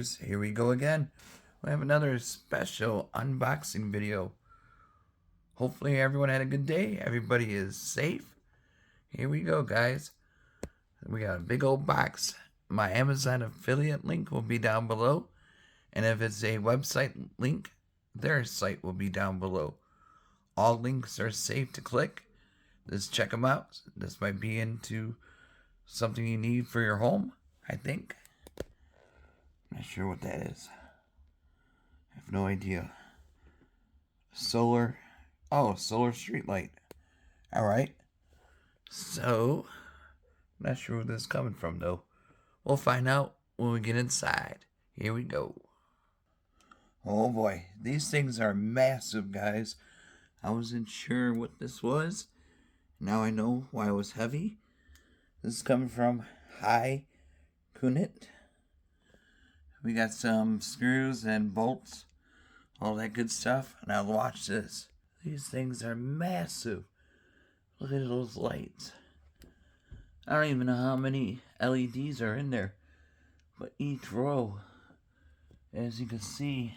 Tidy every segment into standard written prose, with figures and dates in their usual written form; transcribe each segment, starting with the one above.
gamers, here we go again. We have another special unboxing video. Hopefully everyone had a good day. Everybody is safe. Here we go, guys. We got a big old box. My Amazon affiliate link will be down below. And if it's a website link, their site will be down below. All links are safe to click. Just check them out. This might be into something you need for your home, I think. Not sure what that is. I have no idea. Solar street light. Alright. So, not sure where this is coming from though. We'll find out when we get inside. Here we go. Oh boy, these things are massive, guys. I wasn't sure what this was. Now I know why it was heavy. This is coming from Hykoont. We got some screws and bolts, all that good stuff. Now watch this. These things are massive. Look at those lights. I don't even know how many LEDs are in there, but each row, as you can see,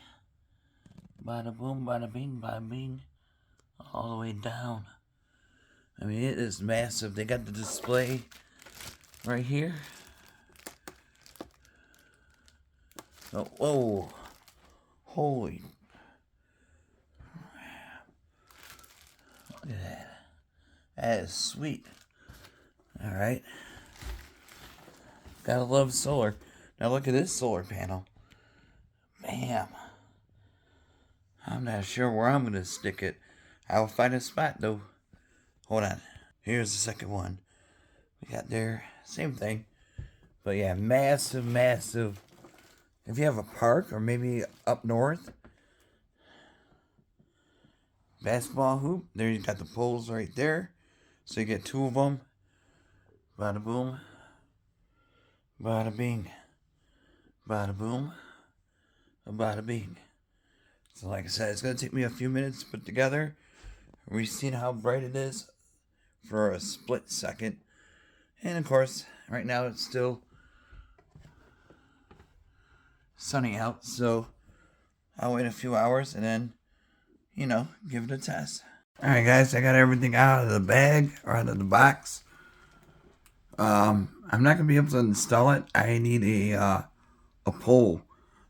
bada boom, bada bing, bada bing, all the way down. I mean, it is massive. They got the display right here. Oh, whoa. Holy. Look at that. That is sweet. Alright. Gotta love solar. Now look at this solar panel. Bam. I'm not sure where I'm going to stick it. I'll find a spot though. Hold on. Here's the second one. We got there. Same thing. But yeah, massive, massive. If you have a park or maybe up north, basketball hoop, there you got the poles right there. So you get two of them. Bada boom. Bada bing. Bada boom. Bada bing. So like I said, it's going to take me a few minutes to put together. We've seen how bright it is for a split second. And of course, right now it's still sunny out, so I'll wait a few hours and then, give it a test. Alright guys, I got everything out of the bag, or out of the box. I'm not going to be able to install it. I need a pole.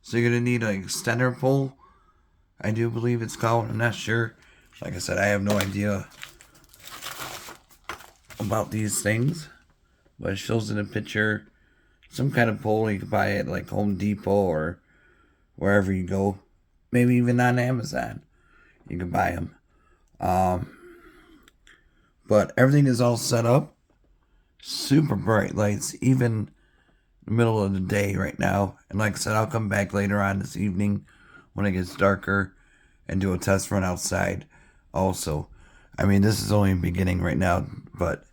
So you're going to need an extender pole. I do believe it's called. I'm not sure. Like I said, I have no idea about these things. But it shows in the picture some kind of pole you can buy at like Home Depot or wherever you go. Maybe even on Amazon. You can buy them. But everything is all set up. Super bright lights. Even in the middle of the day right now. And like I said, I'll come back later on this evening when it gets darker and do a test run outside also. I mean, this is only the beginning right now, but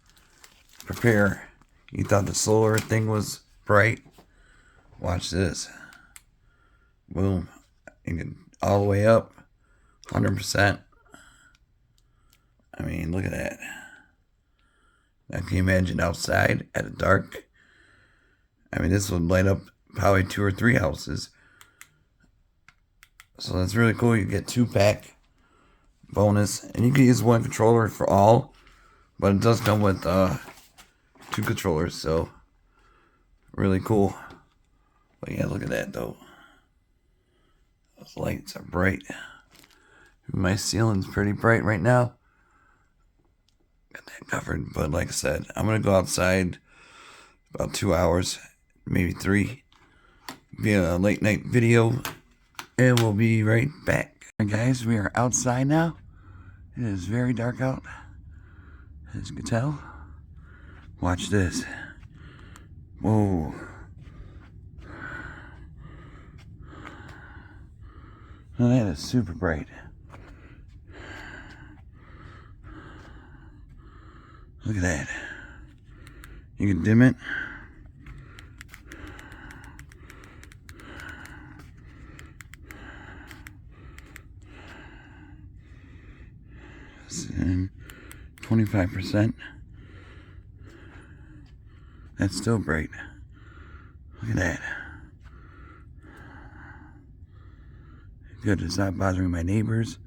prepare. You thought the solar thing was bright? Watch this. Boom. You can all the way up. 100%. I mean, look at that. Now, can you imagine outside at the dark? I mean, this would light up probably 2 or 3 houses. So that's really cool. You get 2-pack bonus. And you can use one controller for all. But it does come with 2 controllers. So really cool. But yeah, look at that though. Those lights are bright. My ceiling's pretty bright right now. Got that covered. But like I said, I'm going to go outside about 2 hours. Maybe 3. Be a late night video. And we'll be right back. Alright guys, we are outside now. It is very dark out, as you can tell. Watch this. Whoa. Oh, that is super bright. Look at that. You can dim it. And 25%. That's still bright. Look at that. Good, it's not bothering my neighbors.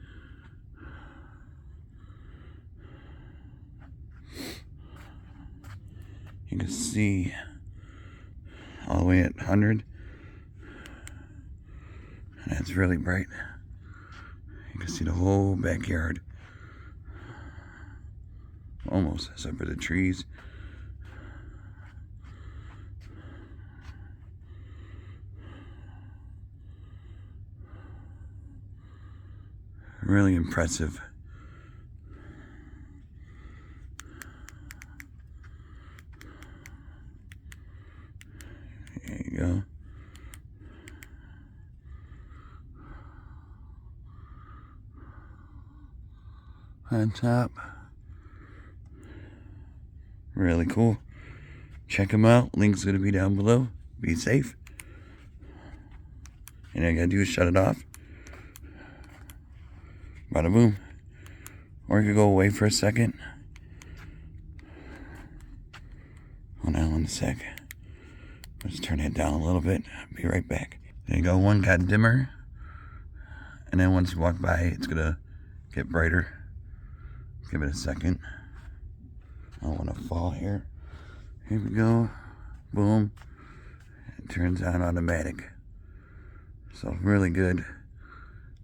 You can see all the way at 100. And it's really bright. You can see the whole backyard. Almost, except for the trees. Really impressive. There you go. On top. Really cool. Check them out. Link's going to be down below. Be safe. And all you got to do is shut it off. Bada boom. Or you could go away for a second. Hold on one sec. Let's turn it down a little bit. I'll be right back. There you go. One got dimmer. And then once you walk by, it's going to get brighter. Give it a second. I don't want to fall here. Here we go. Boom. It turns on automatic. So really good.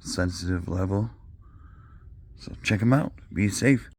Sensitive level. So check them out. Be safe.